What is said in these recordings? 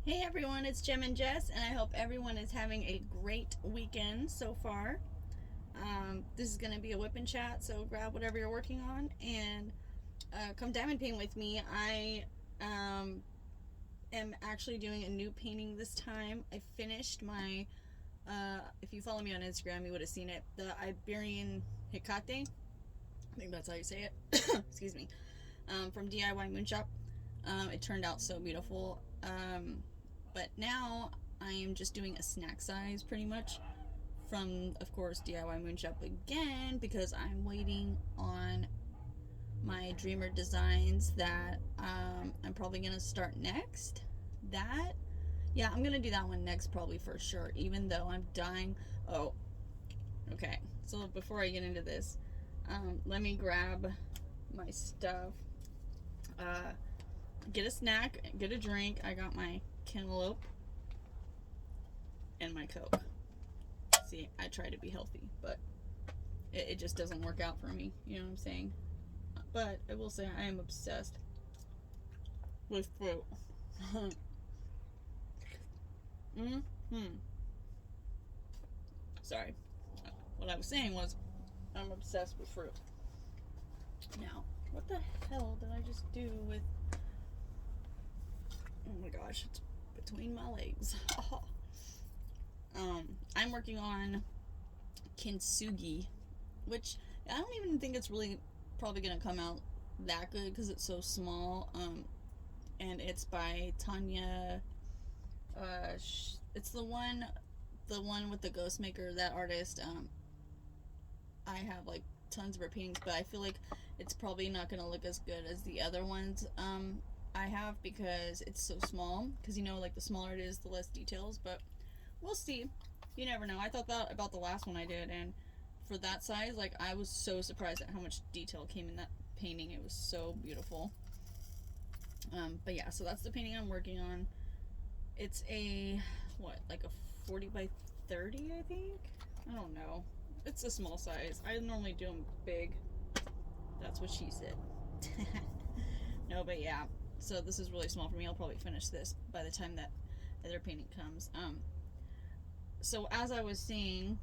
Hey everyone, it's Jem and Jess, and I hope everyone is having a great weekend so far. This is going to be a whip and chat, so grab whatever you're working on and come diamond paint with me. I am actually doing a new painting this time. I finished my, if you follow me on Instagram, you would have seen it, the Iberian Hecate. I think that's how you say it. Excuse me. From Diymoonshop. It turned out so beautiful. But now I am just doing a snack size pretty much from, of course, Diymoonshop again, because I'm waiting on my dreamer designs that I'm probably gonna start next. Yeah, I'm gonna do that one next probably for sure, even though I'm dying. Oh, okay. So before I get into this, let me grab my stuff. Get a snack, get a drink. I got my cantaloupe and my Coke. See, I try to be healthy, but it just doesn't work out for me. You know what I'm saying? But I will say I am obsessed with fruit. Sorry. What I was saying was I'm obsessed with fruit. Now, what the hell did I just do with... Oh my gosh, it's between my legs. I'm working on Kintsugi, which I don't even think it's really probably gonna come out that good because it's so small. And it's by Tanya. It's the one with the ghost maker, that artist. I have like tons of her paintings, but I feel like it's probably not gonna look as good as the other ones I have, because it's so small. Because, you know, like the smaller it is, the less details, but we'll see. You never know. I thought that about the last one I did, and for that size, like, I was so surprised at how much detail came in that painting. It was so beautiful. But yeah, so that's the painting I'm working on. It's a, what, like a 40 by 30, I think? I don't know. It's a small size. I normally do them big. That's what she said. No, but yeah. So this is really small for me. I'll probably finish this by the time that other painting comes. So as I was saying,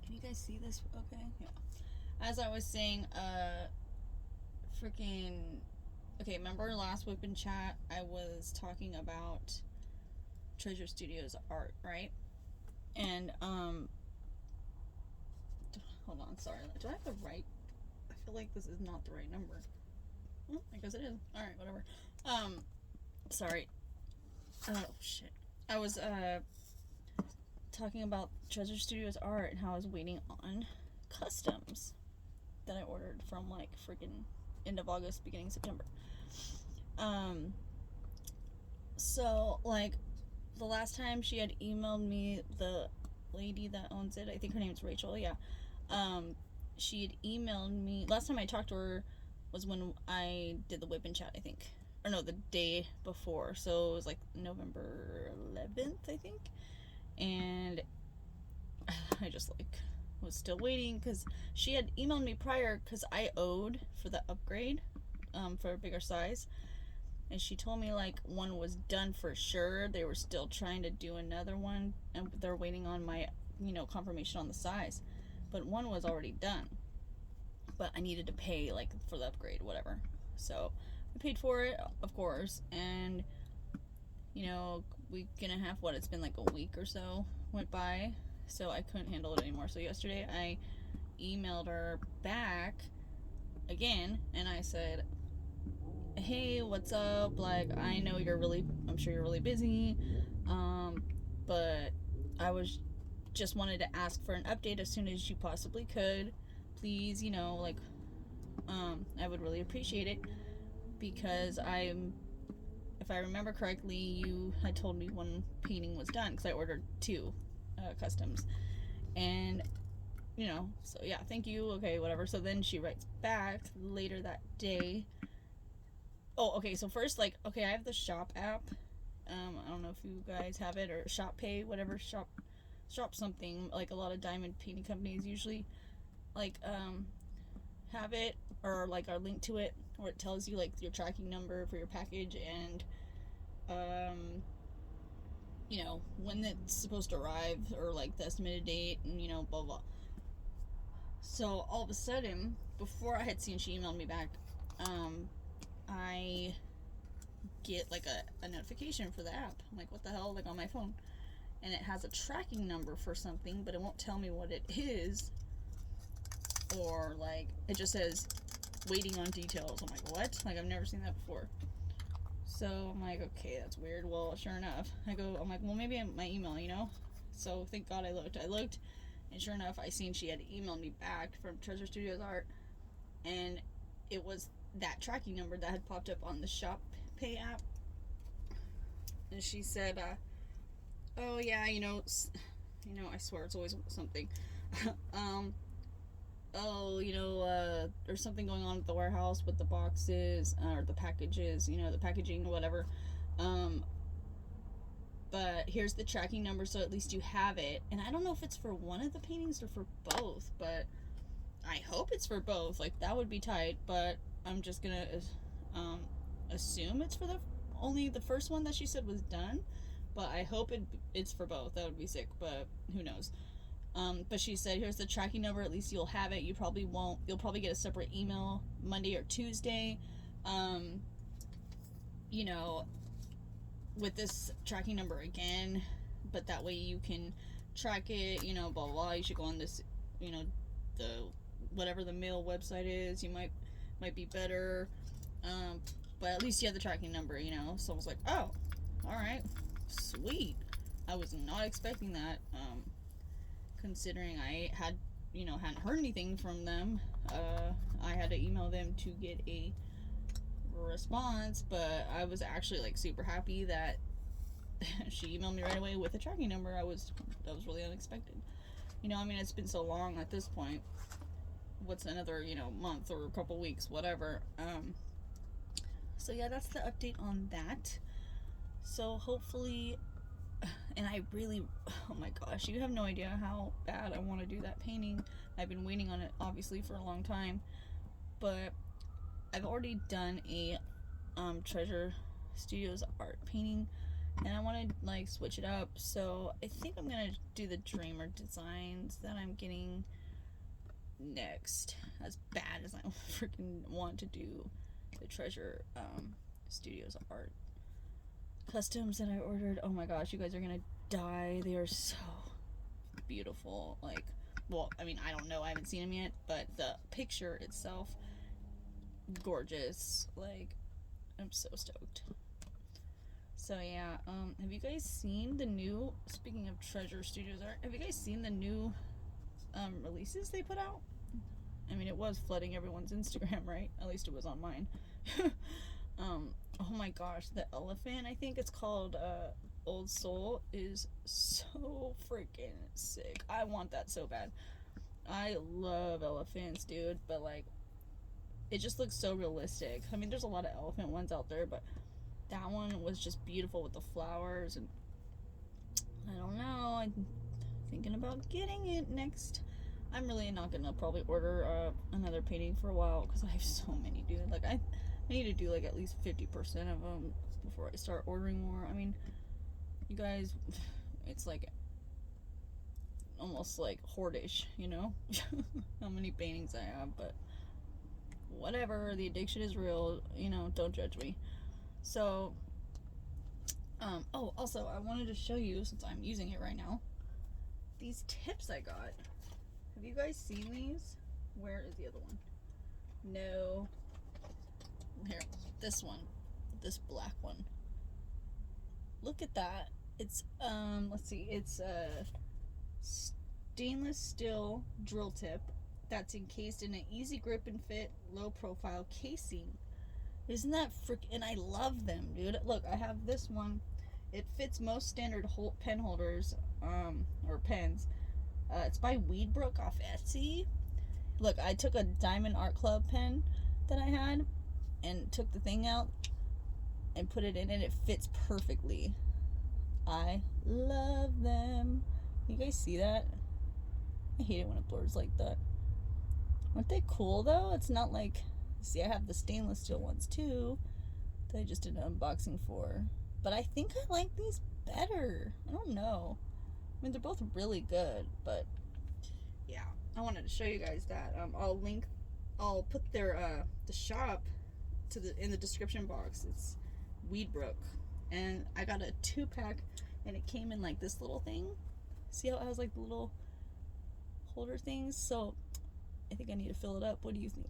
can you guys see this? Okay, yeah. As I was saying, okay, remember last whip and chat, I was talking about Treasure Studios art, right? And, hold on, sorry. Do I have the right? I feel like this is not the right number. Well, I guess it is. Alright, whatever. Sorry. Oh, shit. I was, talking about Treasure Studios art and how I was waiting on customs that I ordered from, like, freaking end of August, beginning September. So, like, the last time she had emailed me, the lady that owns it, I think her name's Rachel, yeah. She had emailed me, last time I talked to her was when I did the whip and chat, I think. Or no, the day before. So it was like November 11th, I think. And I just like was still waiting because she had emailed me prior because I owed for the upgrade for a bigger size. And she told me like one was done for sure. They were still trying to do another one, and they're waiting on my, confirmation on the size. But one was already done. But I needed to pay like for the upgrade, whatever. So I paid for it, of course, and week and a half, it's been like a week or so went by, so I couldn't handle it anymore. So yesterday I emailed her back again, and I said, hey, what's up? Like, I'm sure you're really busy, but I was just wanted to ask for an update as soon as you possibly could. Please, I would really appreciate it, because if I remember correctly, you had told me one painting was done, because I ordered 2 customs. And, so yeah, thank you, okay, whatever. So then she writes back later that day. Oh, okay, so first, I have the shop app. I don't know if you guys have it, or Shop Pay, whatever, shop something. Like, a lot of diamond painting companies usually, have it, or, are linked to it, where it tells you, your tracking number for your package, and, you know, when it's supposed to arrive, or like the estimated date, and you know, blah blah. So all of a sudden, before I had seen she emailed me back, I get like a notification for the app. I'm like, what the hell? Like on my phone. And it has a tracking number for something, but it won't tell me what it is. Or like, it just says waiting on details. I'm like, what? Like, I've never seen that before. So I'm like, okay, that's weird. Well, sure enough, I'm like, well, maybe my email, you know? So thank God I looked, and sure enough, I seen she had emailed me back from Treasure Studios Art, and it was that tracking number that had popped up on the Shop Pay app. And she said, oh yeah, I swear it's always something. Oh, there's something going on at the warehouse with the boxes, or the packages, the packaging, whatever. But here's the tracking number, so at least you have it. And I don't know if it's for one of the paintings or for both, but I hope it's for both. Like, that would be tight, but I'm just gonna assume it's for only the first one that she said was done. But I hope it's for both. That would be sick, but who knows. But she said, here's the tracking number, at least you'll have it. You'll probably get a separate email Monday or Tuesday, with this tracking number again, but that way you can track it, blah, blah, blah. You should go on this, the, whatever the mail website is, you might be better, but at least you have the tracking number, so I was like, oh, alright, sweet. I was not expecting that, considering I had, hadn't heard anything from them. I had to email them to get a response, but I was actually like super happy that she emailed me right away with a tracking number. That was really unexpected. It's been so long at this point. What's another, month or a couple weeks, whatever. So yeah, that's the update on that. So hopefully, and I really, oh my gosh, you have no idea how bad I want to do that painting. I've been waiting on it obviously for a long time, but I've already done a Treasure Studios art painting, and I want to like switch it up. So I think I'm gonna do the Dreamer designs that I'm getting next. As bad as I freaking want to do the Treasure Studios art customs that I ordered. Oh my gosh, you guys are gonna die. They are so beautiful. Like, well, I don't know, I haven't seen them yet, but the picture itself, gorgeous. Like, I'm so stoked. So yeah, have you guys seen the new, speaking of Treasure Studios art, have you guys seen the new releases they put out? It was flooding everyone's Instagram, right? At least it was on mine. Oh my gosh, the elephant, I think it's called Old Soul, is so freaking sick. I want that so bad. I love elephants, dude, but like, it just looks so realistic. There's a lot of elephant ones out there, but that one was just beautiful with the flowers, and I don't know, I'm thinking about getting it next. I'm really not gonna probably order another painting for a while, because I have so many, dude. Like, I need to do like at least 50% of them before I start ordering more. You guys, it's like almost like hoardish, how many paintings I have, but whatever, the addiction is real, don't judge me. So, oh, also, I wanted to show you, since I'm using it right now, these tips I got. Have you guys seen these? Where is the other one? No. Here, this one. This black one. Look at that. It's, let's see, it's a stainless steel drill tip that's encased in an easy grip and fit, low profile casing. Isn't that and I love them, dude. Look, I have this one. It fits most standard pen holders, or pens. It's by Brook off Etsy. Look, I took a Diamond Art Club pen that I had and took the thing out and put it in, and it fits perfectly. I love them. You guys see that? I hate it when it blurs like that. Aren't they cool though? It's not like, see, I have the stainless steel ones too that I just did an unboxing for, But I think I like these better. I don't know. I mean, they're both really good, but yeah, I wanted to show you guys that. I'll put their the shop in the description box. It's Brook, and I got a 2-pack, and it came in like this little thing. See how it has like the little holder things? So I think I need to fill it up. What do you think?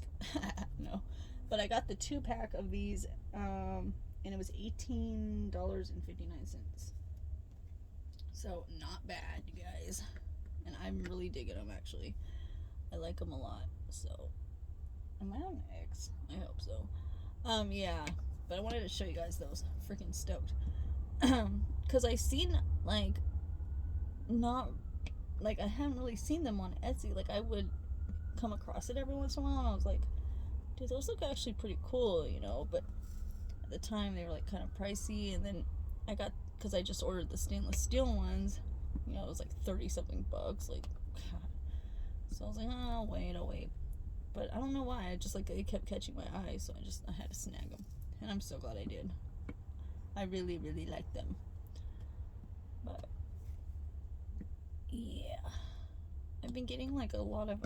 No, but I got the 2-pack of these, and it was $18.59. So not bad, you guys. And I'm really digging them, actually. I like them a lot. So, am I on X? I hope so. Yeah. But I wanted to show you guys those. Freaking stoked. Because I seen, like, not, like, I haven't really seen them on Etsy. Like, I would come across it every once in a while, and I was like, dude, those look actually pretty cool, you know? But at the time, they were, like, kind of pricey. And then I got, because I just ordered the stainless steel ones, you know, it was like 30-something bucks. Like, God. So I was like, oh, I'll wait. But I don't know why. I just, like, it kept catching my eye, so I had to snag them. And I'm so glad I did. I really, really like them. But, yeah. I've been getting, like, a lot of,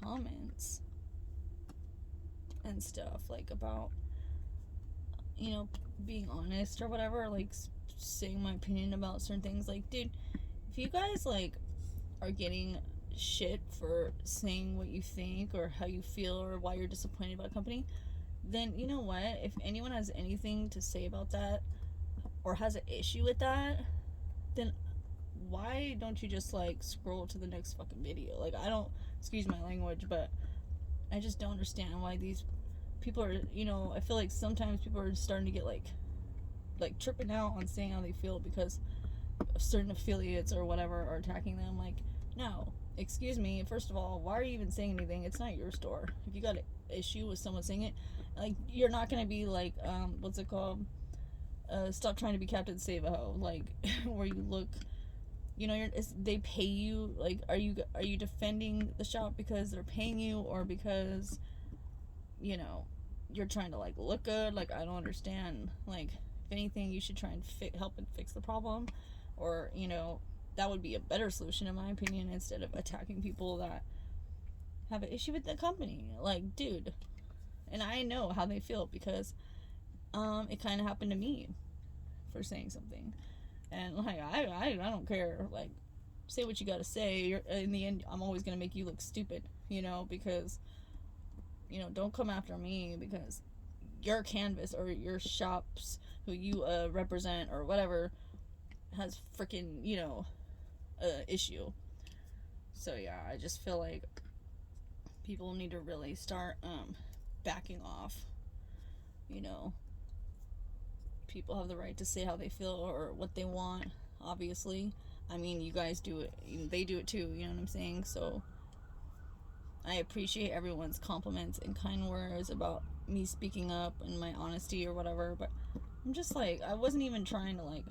comments and stuff, like, about, you know, being honest or whatever, like, saying my opinion about certain things. Like, dude, if you guys, like, are getting shit for saying what you think or how you feel or why you're disappointed about a company, then you know what, if anyone has anything to say about that or has an issue with that, then why don't you just, like, scroll to the next fucking video? Like, I don't, excuse my language, but I just don't understand why these people are, you know, I feel like sometimes people are starting to get like tripping out on saying how they feel because certain affiliates or whatever are attacking them. Like, no, excuse me, first of all, why are you even saying anything? It's not your store. If you got an issue with someone saying it, like, you're not gonna be like, what's it called, stop trying to be Captain Save-A-Ho, like, where you look, you know, they pay you. Like, are you defending the shop because they're paying you, or because, you know, you're trying to, like, look good? Like, I don't understand. Like, if anything, you should try and help and fix the problem, or, you know, that would be a better solution in my opinion, instead of attacking people that have an issue with the company. Like, dude, and I know how they feel because it kind of happened to me for saying something, and like, I don't care. Like, say what you gotta say. In the end, I'm always gonna make you look stupid, you know, because, you know, don't come after me because your canvas or your shops who you represent or whatever has freaking, you know, issue. So yeah, I just feel like people need to really start backing off. You know, people have the right to say how they feel or what they want, obviously. I mean, you guys do it, they do it too, you know what I'm saying? So I appreciate everyone's compliments and kind words about me speaking up and my honesty or whatever, but I'm just like, I wasn't even trying to, like,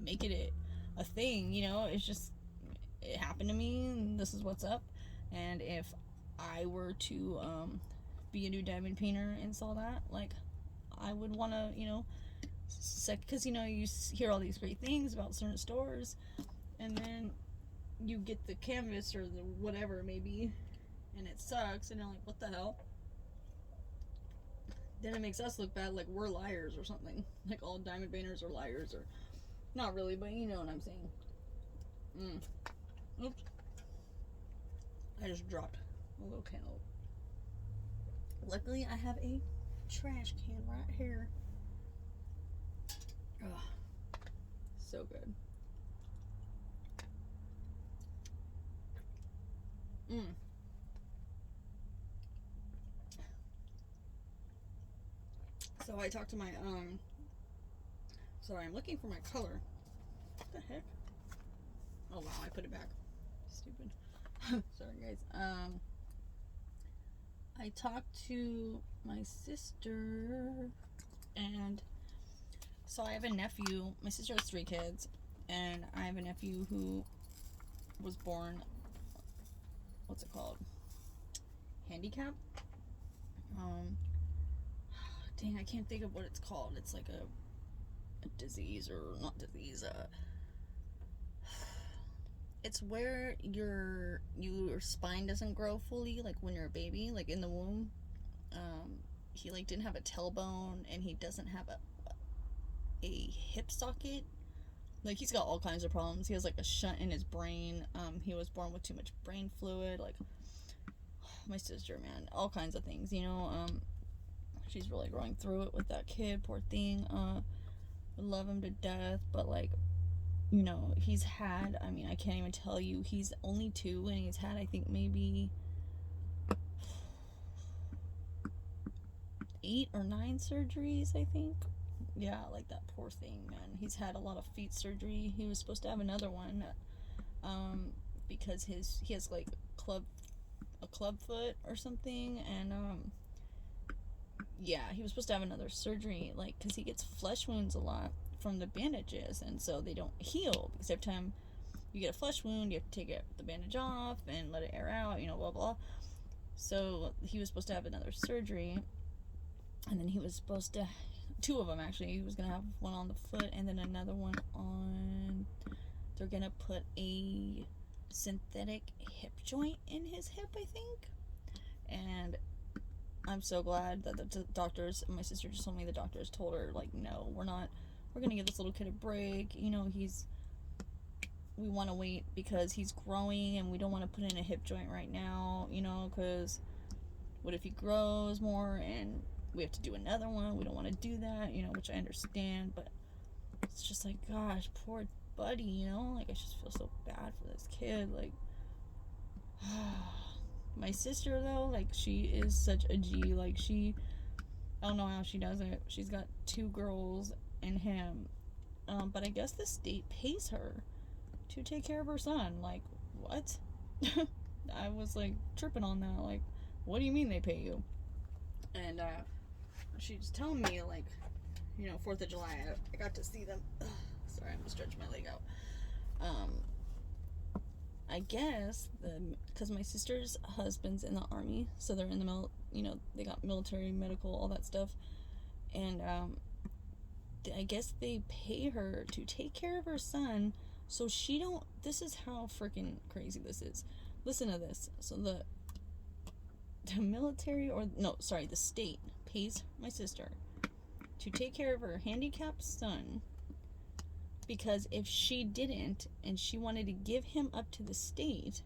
make it a thing, you know? It's just, it happened to me, and this is what's up. And if I were to be a new diamond painter and saw that, like, I would want to, you know, because, you know, you hear all these great things about certain stores, and then you get the canvas or the whatever maybe, and it sucks, and you're like, what the hell? Then it makes us look bad, like we're liars or something. Like all diamond painters are liars, or not really, but you know what I'm saying. Oops. I just dropped a little cantaloupe. Luckily, I have a trash can right here. Ugh. So good. So I talked to my, sorry, I'm looking for my color. What the heck? Oh wow, I put it back. Stupid. Sorry guys. I talked to my sister, and so I have a nephew. My sister has 3 kids, and I have a nephew who was born, what's it called? Handicapped? dang, I can't think of what it's called. It's like a disease, or not disease, it's where your spine doesn't grow fully, like when you're a baby, like in the womb. He like didn't have a tailbone, and he doesn't have a hip socket. Like, he's got all kinds of problems. He has like a shunt in his brain. He was born with too much brain fluid. Like, my sister, man, all kinds of things, you know. She's really going through it with that kid, poor thing. I love him to death, but like, you know, he's had, I mean, I can't even tell you, he's only 2, and he's had, I think, maybe 8 or 9 surgeries, I think. Yeah, like, that poor thing, man. He's had a lot of feet surgery. He was supposed to have another one, because he has like a club foot or something, and yeah, he was supposed to have another surgery, like, because he gets flesh wounds a lot from the bandages, and so they don't heal, because every time you get a flesh wound, you have to take the bandage off and let it air out, you know, blah blah. So he was supposed to have another surgery, and then he was supposed to, 2 of them actually. He was gonna have one on the foot, and then another one on, they're gonna put a synthetic hip joint in his hip, I think. And I'm so glad that the doctors, my sister just told me the doctors told her, like, no, we're gonna give this little kid a break, you know. We want to wait because he's growing, and we don't want to put in a hip joint right now, you know, because what if he grows more and we have to do another one? We don't want to do that, you know, which I understand, but it's just like, gosh, poor buddy, you know. Like, I just feel so bad for this kid. Like, my sister, though, like, she is such a G. Like, I don't know how she does it. She's got 2 girls and him, but I guess the state pays her to take care of her son. Like, what? I was like tripping on that. Like, what do you mean they pay you? And she's telling me, like, you know, 4th of July, I got to see them. Ugh, sorry, I'm gonna stretch my leg out. I guess because my sister's husband's in the army, so they're in the you know, they got military, medical, all that stuff, and I guess they pay her to take care of her son, so she don't. This is how freaking crazy this is. Listen to this. So the military, or no, sorry, the state pays my sister to take care of her handicapped son, because if she didn't, and she wanted to give him up to the state,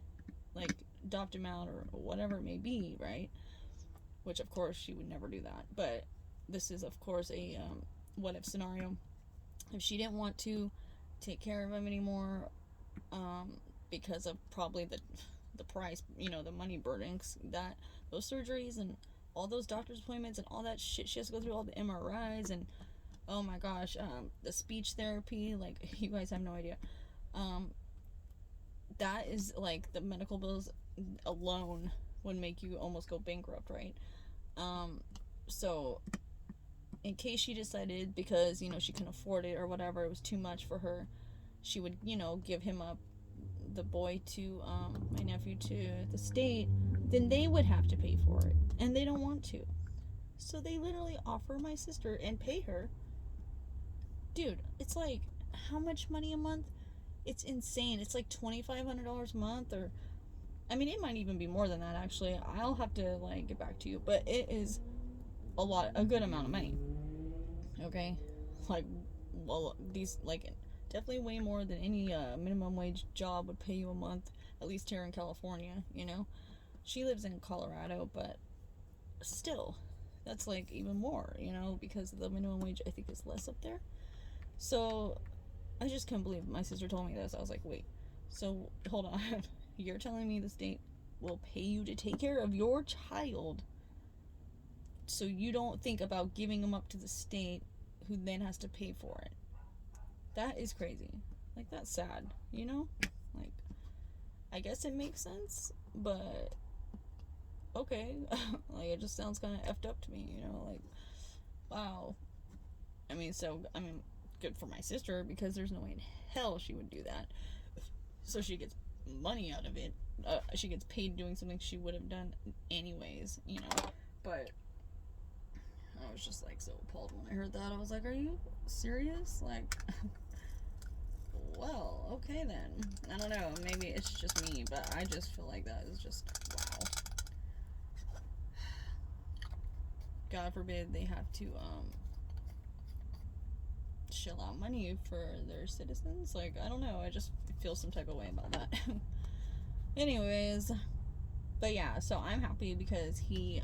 like adopt him out or whatever it may be, right? Which of course she would never do that, but this is of course a what if scenario. If she didn't want to take care of him anymore, because of probably the price, you know, the money burdens, that those surgeries and all those doctor's appointments and all that shit she has to go through, all the MRIs and oh my gosh, the speech therapy, like, you guys have no idea. That is like, the medical bills alone would make you almost go bankrupt, right? So in case she decided, because, you know, she couldn't afford it or whatever, it was too much for her, she would, you know, give him up, the boy, to my nephew, to the state, then they would have to pay for it, and they don't want to. So they literally offer my sister and pay her. Dude, it's like, how much money a month? It's insane. It's like $2,500 a month, or I mean, it might even be more than that, actually. I'll have to, like, get back to you, but it is a good amount of money. Okay? Like, well, these, like, definitely way more than any minimum wage job would pay you a month, at least here in California, you know? She lives in Colorado, but still, that's like even more, you know, because the minimum wage, I think, is less up there. So I just couldn't believe my sister told me this. I was like, wait, so hold on. You're telling me the state will pay you to take care of your child, so you don't think about giving them up to the state, who then has to pay for it? That is crazy. Like, that's sad, you know? Like, I guess it makes sense, but okay. Like, it just sounds kind of effed up to me, you know? Like, wow. I mean, good for my sister, because there's no way in hell she would do that. So she gets money out of it. She gets paid doing something she would have done anyways, you know? But I was just like so appalled when I heard that. I was like, are you serious? Like, well, okay then. I don't know, maybe it's just me, but I just feel like that is just, wow. God forbid they have to shell out money for their citizens. Like, I don't know, I just feel some type of way about that. Anyways, but yeah, so I'm happy because he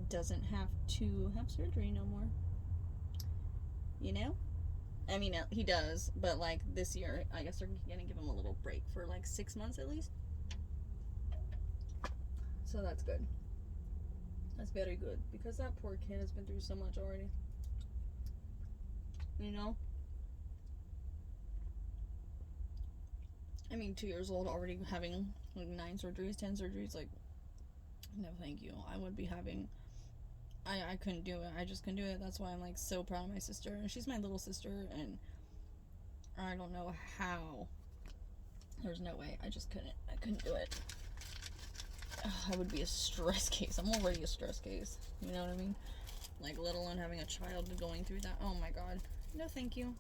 doesn't have to have surgery no more. You know? I mean, he does, but like this year, I guess they're gonna give him a little break for like 6 months at least. So that's good. That's very good because that poor kid has been through so much already. You know? I mean, 2 years old already having like 9 surgeries, 10 surgeries. Like, no, thank you. I would be having. I couldn't do it. I just couldn't do it. That's why I'm like so proud of my sister. And she's my little sister, and I don't know how. There's no way. I just couldn't. I couldn't do it. I would be a stress case. I'm already a stress case. You know what I mean? Like, let alone having a child going through that. Oh my god. No, thank you.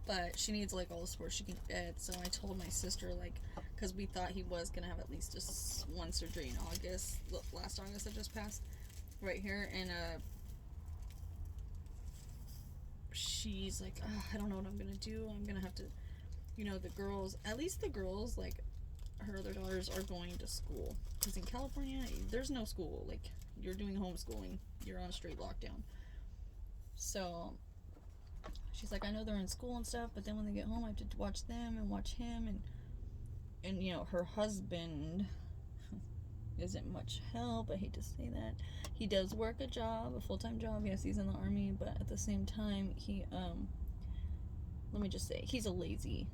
But she needs like all the support she can get. So I told my sister, like, because we thought he was gonna have at least just one surgery in August. Last August that just passed, right here, and she's like, oh, I don't know what I'm gonna do. I'm gonna have to, you know, the girls. At least the girls, like, her other daughters are going to school. Because in California, there's no school. Like, you're doing homeschooling. You're on straight lockdown. So she's like, I know they're in school and stuff, but then when they get home, I have to watch them and watch him, and you know, her husband isn't much help. I hate to say that. He does work a job, a full-time job. Yes, he's in the army, but at the same time, he let me just say, he's a lazy,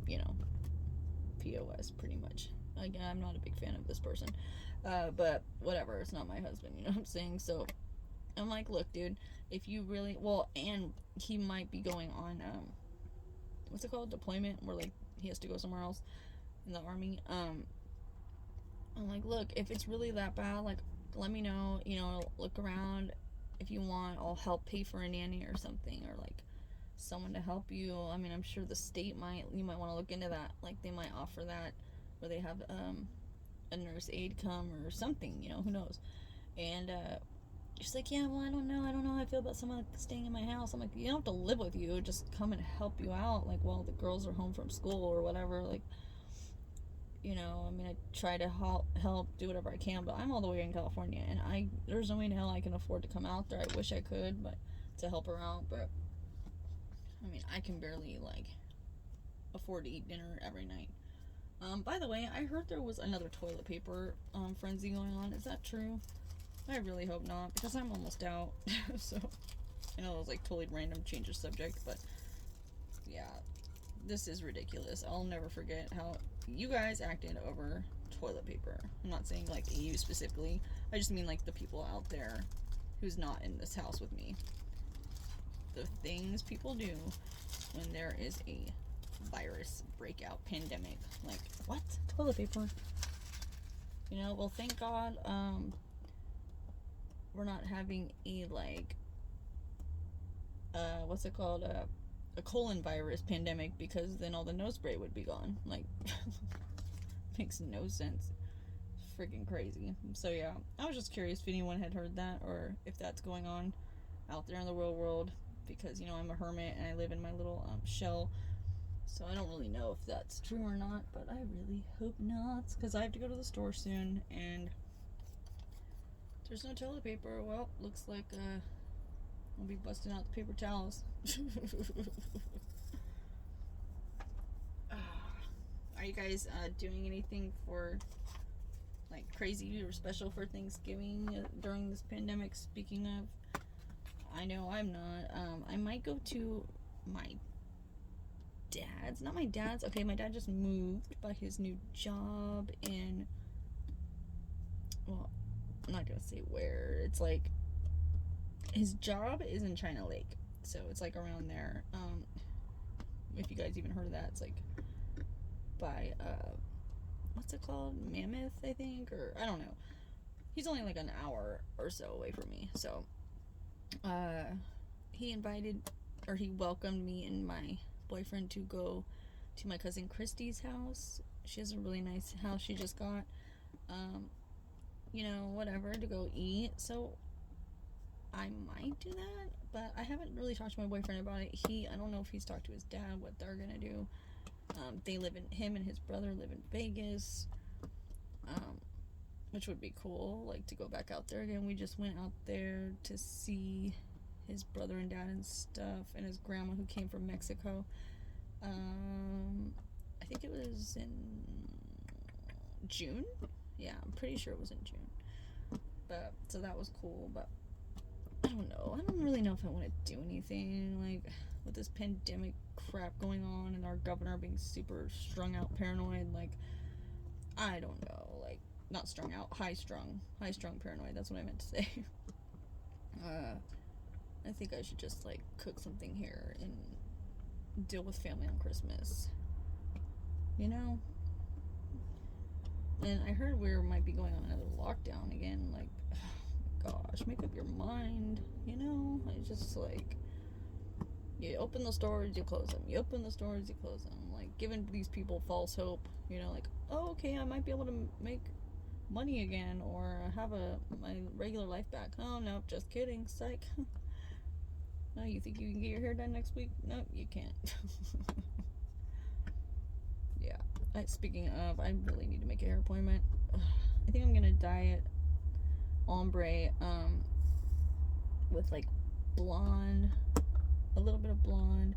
you know, POS pretty much. Again, I'm not a big fan of this person, but whatever. It's not my husband. You know what I'm saying? So I'm like, look, dude, if you really, well, and he might be going on, what's it called? Deployment, where, like, he has to go somewhere else in the army. I'm like, look, if it's really that bad, like, let me know, you know, look around. If you want, I'll help pay for a nanny or something, or, like, someone to help you. I mean, I'm sure the state you might want to look into that. Like, they might offer that, where they have, a nurse aide come or something, you know, who knows. And, she's like, yeah, well, I don't know how I feel about someone staying in my house. I'm like, you don't have to live with you, just come and help you out, like, while the girls are home from school or whatever. Like, you know, I mean, I try to help do whatever I can, but I'm all the way in California, and there's no way in hell I can afford to come out there. I wish I could, but to help her out, but I mean, I can barely, like, afford to eat dinner every night. By the way, I heard there was another toilet paper frenzy going on. Is that true? I really hope not, because I'm almost out. So, I know it was like totally random change of subject, but yeah, this is ridiculous. I'll never forget how you guys acted over toilet paper. I'm not saying like you specifically. I just mean like the people out there who's not in this house with me. The things people do when there is a virus breakout pandemic. Like, what? Toilet paper? You know, well, thank God, we're not having a, like, what's it called, a colon virus pandemic, because then all the nose spray would be gone. Like, makes no sense. Freaking crazy. So yeah, I was just curious if anyone had heard that, or if that's going on out there in the real world, because, you know, I'm a hermit and I live in my little shell, so I don't really know if that's true or not, but I really hope not, because I have to go to the store soon, and there's no toilet paper. Well, looks like I'll be busting out the paper towels. Are you guys doing anything for, like, crazy or special for Thanksgiving during this pandemic? Speaking of, I know I'm not. I might go to my dad's. Not my dad's. Okay, my dad just moved by his new job in, well, I'm not gonna say where. It's like, his job is in China Lake, so it's like around there. If you guys even heard of that, it's like by what's it called, Mammoth, I think, or I don't know. he's only like an hour or so away from me. So, he welcomed me and my boyfriend to go to my cousin Christy's house. She has a really nice house she just got. Whatever, to go eat. So I might do that, but I haven't really talked to my boyfriend about it. I don't know if he's talked to his dad, what they're gonna do. Him and his brother live in Vegas, which would be cool, like, to go back out there again. We just went out there to see his brother and dad and stuff, and his grandma who came from Mexico. I think it was in June. Yeah, I'm pretty sure it was in June. But so that was cool. But I don't know. I don't really know if I want to do anything, like, with this pandemic crap going on and our governor being super strung out, paranoid. Like, I don't know. Like, not strung out, high strung paranoid. That's what I meant to say. I think I should just, like, cook something here and deal with family on Christmas. And I heard we might be going on another lockdown again. Like, oh my gosh, make up your mind. I just, like, you open the stores, you close them. You open the stores, you close them. Like, giving these people false hope. Like, oh, okay, I might be able to make money again or have my regular life back. Oh, no, just kidding. Psych. No, you think you can get your hair done next week? No, you can't. Yeah. Speaking of, I really need to make a hair appointment. I think I'm gonna dye it ombre, with, like, blonde, a little bit of blonde,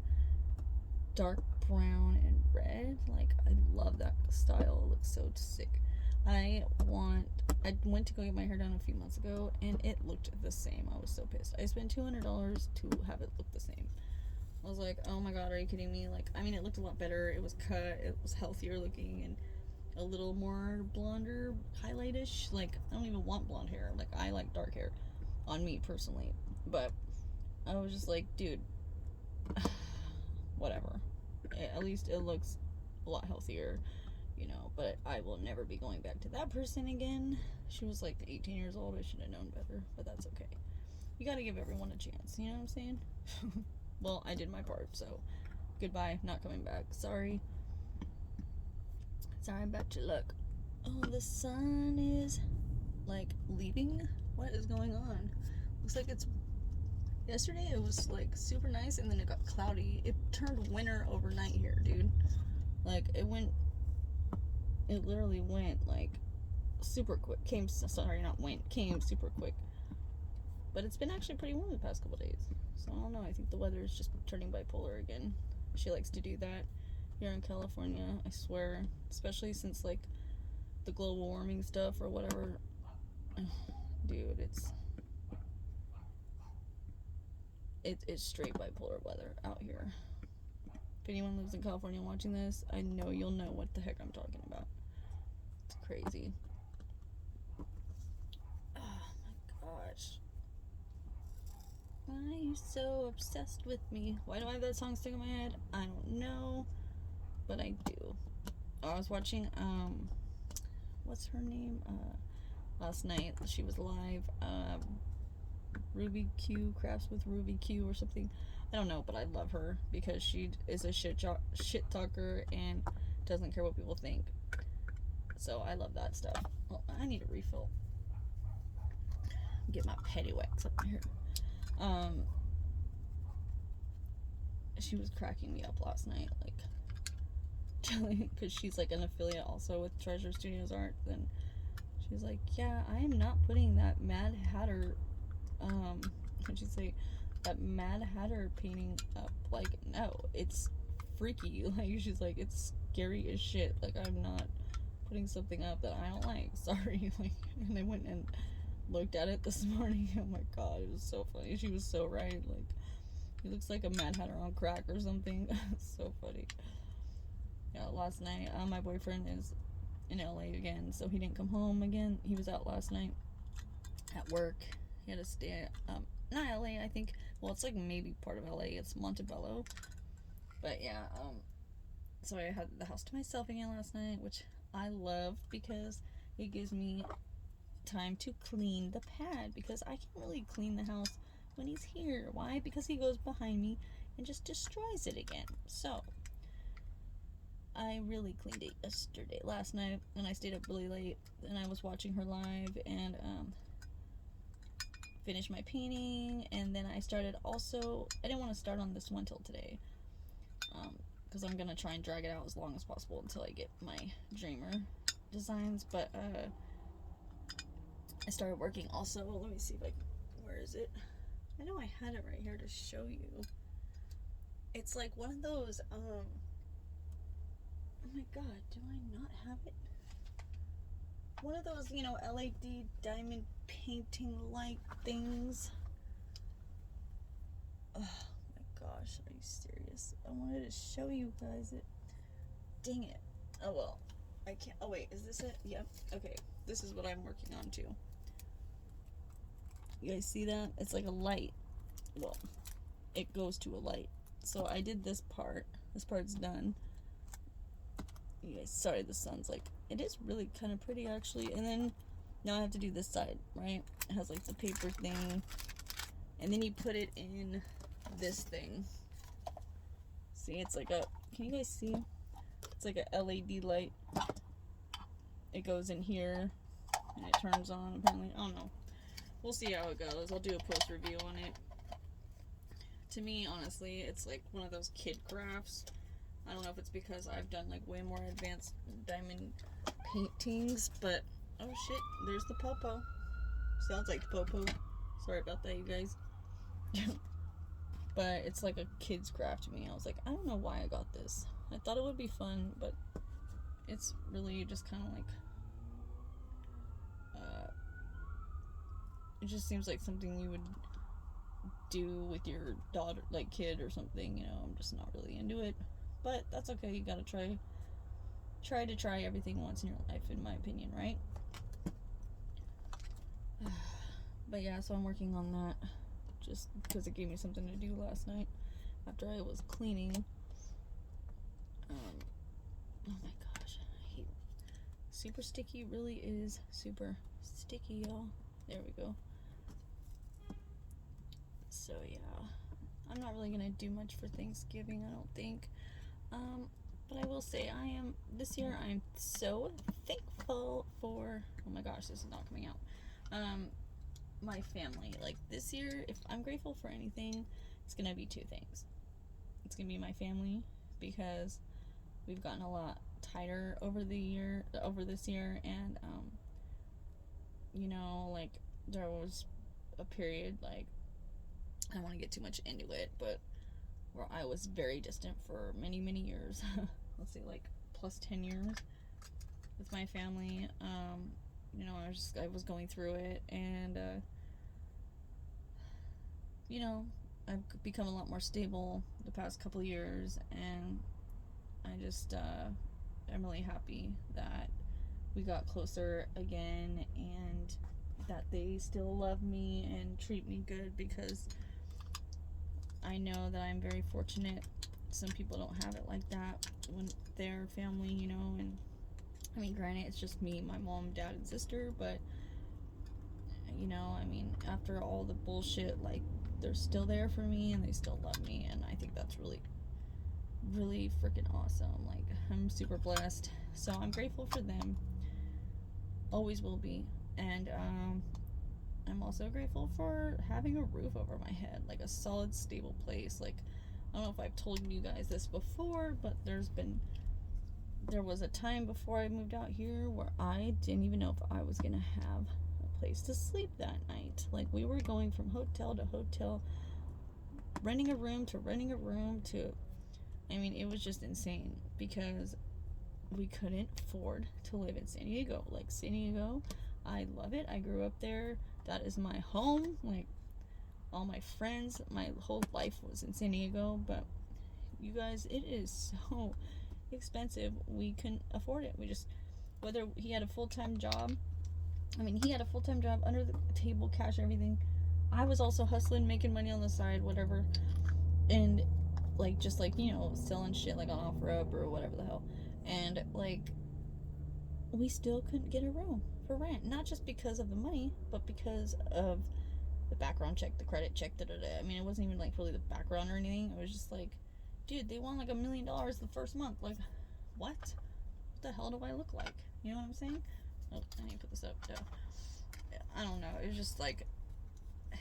dark brown, and red. Like, I love that style. It looks so sick. I went to go get my hair done a few months ago, and it looked the same. I was so pissed. I spent $200 to have it look the same. I was like, oh my god, are you kidding me? Like, I mean, it looked a lot better. It was cut. It was healthier looking and a little more blonder, highlightish. Like, I don't even want blonde hair. Like, I like dark hair on me personally. But I was just like, dude, whatever. At least it looks a lot healthier, but I will never be going back to that person again. She was like 18 years old. I should have known better, but that's okay. You gotta give everyone a chance, you know what I'm saying? Well, I did my part, so goodbye, not coming back. Sorry about your luck. Oh, the sun is, like, leaving? What is going on? Looks like it's... Yesterday it was, like, super nice, and then it got cloudy. It turned winter overnight here, dude. Like, it literally went, like, super quick. Came super quick. But it's been actually pretty warm the past couple days. So, I don't know. I think the weather is just turning bipolar again. She likes to do that here in California, I swear. Especially since, like, the global warming stuff or whatever. Dude, it's straight bipolar weather out here. If anyone lives in California watching this, I know you'll know what the heck I'm talking about. It's crazy. Oh my gosh. Why are you so obsessed with me? Why do I have that song stuck in my head? I don't know, but I do. I was watching, what's her name? Last night, she was live, Ruby Q, Crafts with Ruby Q or something. I don't know, but I love her because she is a shit talker and doesn't care what people think. So I love that stuff. Well, I need a refill. Get my petty wax up here. She was cracking me up last night, like, because she's like an affiliate also with Treasure Studios Art. Then she's like, yeah, I am not putting that Mad Hatter, what'd she say? That Mad Hatter painting up. Like, no, it's freaky. Like, she's like, it's scary as shit. Like, I'm not putting something up that I don't like. Sorry. Like, and I went and looked at it this morning. Oh my god, it was so funny. She was so right. Like, he looks like a Mad Hatter on crack or something. It's so funny. Yeah, last night, my boyfriend is in LA again, so he didn't come home again. He was out last night at work. He had to stay at, not LA, I think. Well, it's like maybe part of LA. It's Montebello. But yeah, so I had the house to myself again last night, which I love because it gives me time to clean the pad, because I can't really clean the house when he's here. Why? Because he goes behind me and just destroys it again. So I really cleaned it last night, and I stayed up really late, and I was watching her live, and finished my painting, and then I started also, I didn't want to start on this one till today, because I'm going to try and drag it out as long as possible until I get my dreamer designs, but I started working also. Let me see if where is it? I know I had it right here to show you. It's like one of those, oh my god, do I not have it? One of those, LED diamond painting light things. Oh my gosh, are you serious? I wanted to show you guys it. Dang it. Oh well, I can't. Oh wait, is this it? Yep. Okay, this is what I'm working on too. You guys see that? It's like a light. Well, it goes to a light. So I did this part. This part's done. You guys, sorry, the sun's like, it is really kind of pretty actually. And then now I have to do this side, right? It has like the paper thing, and then you put it in this thing. See, it's like a, can you guys see? It's like a LED light. It goes in here and it turns on apparently. I don't know. We'll see how it goes. I'll do a post review on it. To me, honestly, it's like one of those kid crafts. I don't know if it's because I've done like way more advanced diamond paintings, but oh shit, there's the popo. Sounds like the popo. Sorry about that, you guys. But it's like a kid's craft to me. I was like, I don't know why I got this. I thought it would be fun, but it's really just kind of like, it just seems like something you would do with your daughter, like kid or something, I'm just not really into it. But that's okay, you gotta try everything once in your life, in my opinion, right? But yeah, so I'm working on that, just because it gave me something to do last night, after I was cleaning. Oh my gosh, I hate super sticky, really is super sticky, y'all. There we go. So yeah, I'm not really gonna do much for Thanksgiving, I don't think. But I will say this year I'm so thankful for, oh my gosh, this is not coming out, my family. Like this year, if I'm grateful for anything, it's gonna be two things. It's gonna be my family, because we've gotten a lot tighter over this year, and like there was a period, like, I don't want to get too much into it, but where I was very distant for many, many years. Let's say like plus 10 years with my family. I was going through it, and I've become a lot more stable the past couple of years, and I'm really happy that we got closer again, and that they still love me and treat me good, because I know that I'm very fortunate. Some people don't have it like that when their family, and I mean, granted, it's just me, my mom, dad, and sister, but after all the bullshit, like, they're still there for me, and they still love me, and I think that's really, really freaking awesome. Like, I'm super blessed, so I'm grateful for them. Always will be. And I'm also grateful for having a roof over my head, like a solid, stable place. Like, I don't know if I've told you guys this before, but there was a time before I moved out here where I didn't even know if I was gonna have a place to sleep that night. Like, we were going from hotel to hotel, renting a room to it was just insane, because we couldn't afford to live in San Diego. Like, San Diego, I love it. I grew up there. That is my home. Like, all my friends, my whole life was in San Diego. But you guys, it is so expensive. We couldn't afford it. Whether he had a full-time job. He had a full-time job, under the table, cash, everything. I was also hustling, making money on the side, whatever. And selling shit like on OfferUp or whatever the hell. And like, we still couldn't get a room. for rent. Not just because of the money, but because of the background check, the credit check, I mean, it wasn't even like really the background or anything. It was just like, dude, they want like $1 million the first month. Like, what? What the hell do I look like? You know what I'm saying? Oh, I need to put this up too. I don't know. It was just like,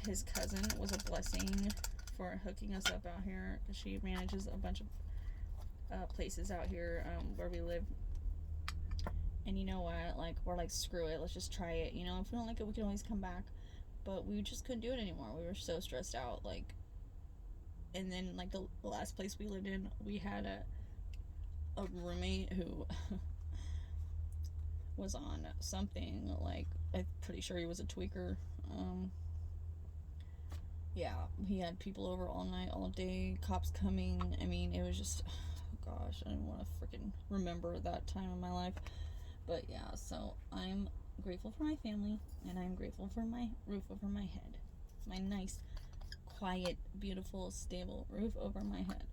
his cousin was a blessing for hooking us up out here, because she manages a bunch of places out here where we live. And you know what? Like, we're like, screw it. Let's just try it. You know, if we don't like it, we can always come back. But we just couldn't do it anymore. We were so stressed out. Like, and then like the last place we lived in, we had a roommate who was on something. Like, I'm pretty sure he was a tweaker. Yeah, he had people over all night, all day, cops coming. I mean, it was just, oh gosh, I don't want to freaking remember that time in my life. But yeah, so I'm grateful for my family, and I'm grateful for my roof over my head. My nice, quiet, beautiful, stable roof over my head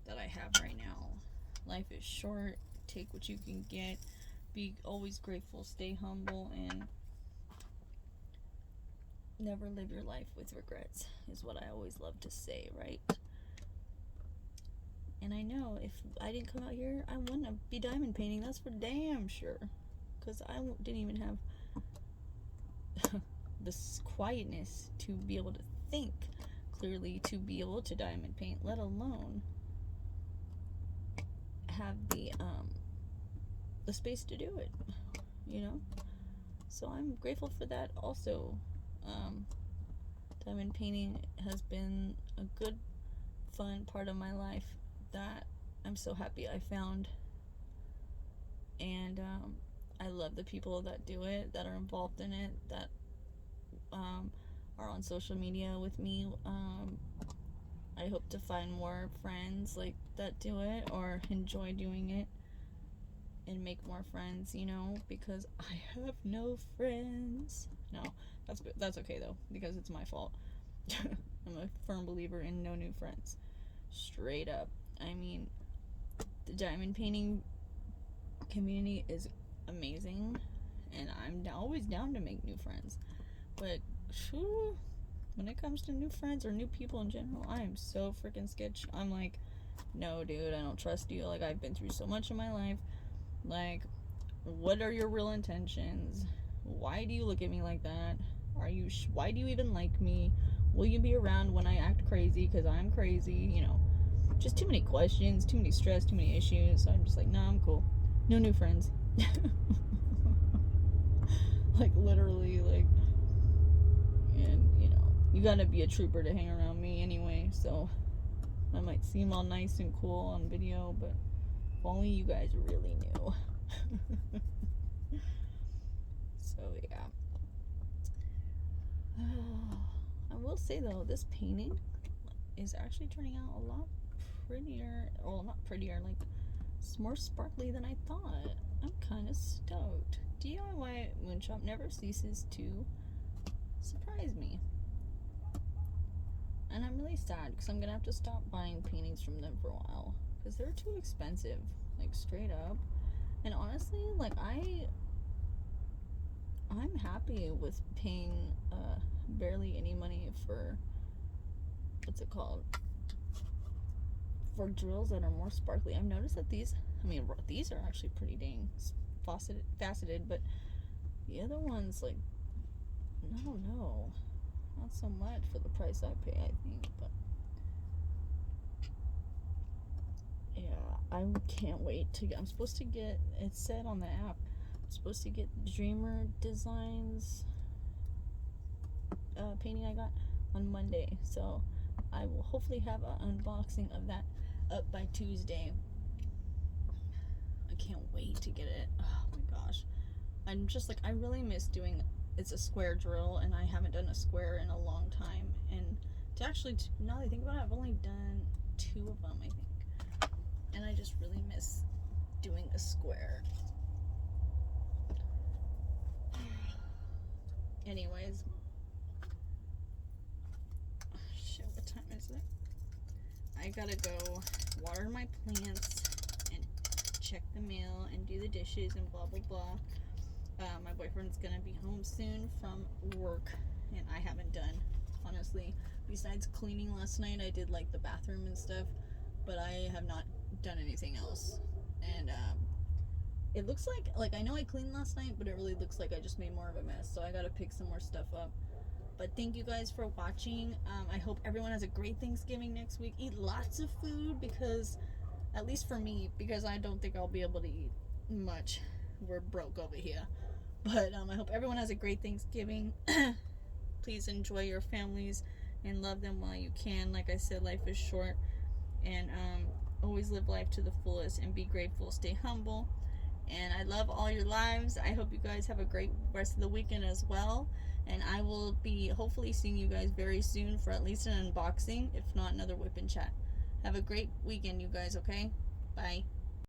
that I have right now. Life is short. Take what you can get. Be always grateful. Stay humble, and never live your life with regrets, is what I always love to say, right? And I know if I didn't come out here, I wouldn't be diamond painting. That's for damn sure. Because I didn't even have this quietness to be able to think clearly, to be able to diamond paint, let alone have the space to do it, you know? So I'm grateful for that also. Diamond painting has been a good, fun part of my life that I'm so happy I found. And I love the people that do it, that are involved in it, that are on social media with me. I hope to find more friends like that do it, or enjoy doing it, and make more friends, you know, because I have no friends. No, that's okay though, because it's my fault. I'm a firm believer in no new friends. Straight up. I mean, the diamond painting community is amazing, and I'm always down to make new friends. But whew, when it comes to new friends or new people in general, I am so freaking sketch. I'm like, no, dude, I don't trust you. Like, I've been through so much in my life. Like, what are your real intentions? Why do you look at me like that? Why do you even like me? Will you be around when I act crazy? Because I'm crazy, you know. Just too many questions, too many stress, too many issues. So I'm just like, nah, I'm cool. No new friends. Like, literally, like, and, you know, you gotta be a trooper to hang around me anyway, so I might seem all nice and cool on video, but if only you guys really knew. So, yeah. I will say, though, this painting is actually turning out a lot prettier. Well, not prettier, like, it's more sparkly than I thought. I'm kind of stoked. DIY Moonshop never ceases to surprise me. And I'm really sad, because I'm going to have to stop buying paintings from them for a while, because they're too expensive, like, straight up. And honestly, like, I'm happy with paying barely any money for, what's it called, for drills that are more sparkly. I've noticed that these are actually pretty dang faceted, but the other ones, like, I don't know, not so much for the price I pay, I think. But yeah, I can't wait to get, I'm supposed to get, it said on the app, I'm supposed to get Dreamer Designs painting I got on Monday, so I will hopefully have an unboxing of that up by Tuesday. I can't wait to get it. Oh my gosh, I'm just like, I really miss doing, it's a square drill, and I haven't done a square in a long time. And to actually, now that I think about it, I've only done 2 of them, I think, and I just really miss doing a square. Anyways, shit, what time is it? I gotta go water my plants and check the mail and do the dishes and blah blah blah. My boyfriend's gonna be home soon from work, and I haven't done, honestly. Besides cleaning last night, I did like the bathroom and stuff, but I have not done anything else. And it looks like I know I cleaned last night, but it really looks like I just made more of a mess. So I gotta pick some more stuff up. But thank you guys for watching. I hope everyone has a great Thanksgiving next week. Eat lots of food, because, at least for me, because I don't think I'll be able to eat much. We're broke over here. But I hope everyone has a great Thanksgiving. Please enjoy your families and love them while you can. Like I said, life is short. And always live life to the fullest and be grateful. Stay humble. And I love all your lives. I hope you guys have a great rest of the weekend as well. And I will be hopefully seeing you guys very soon for at least an unboxing, if not another whip and chat. Have a great weekend, you guys, okay? Bye.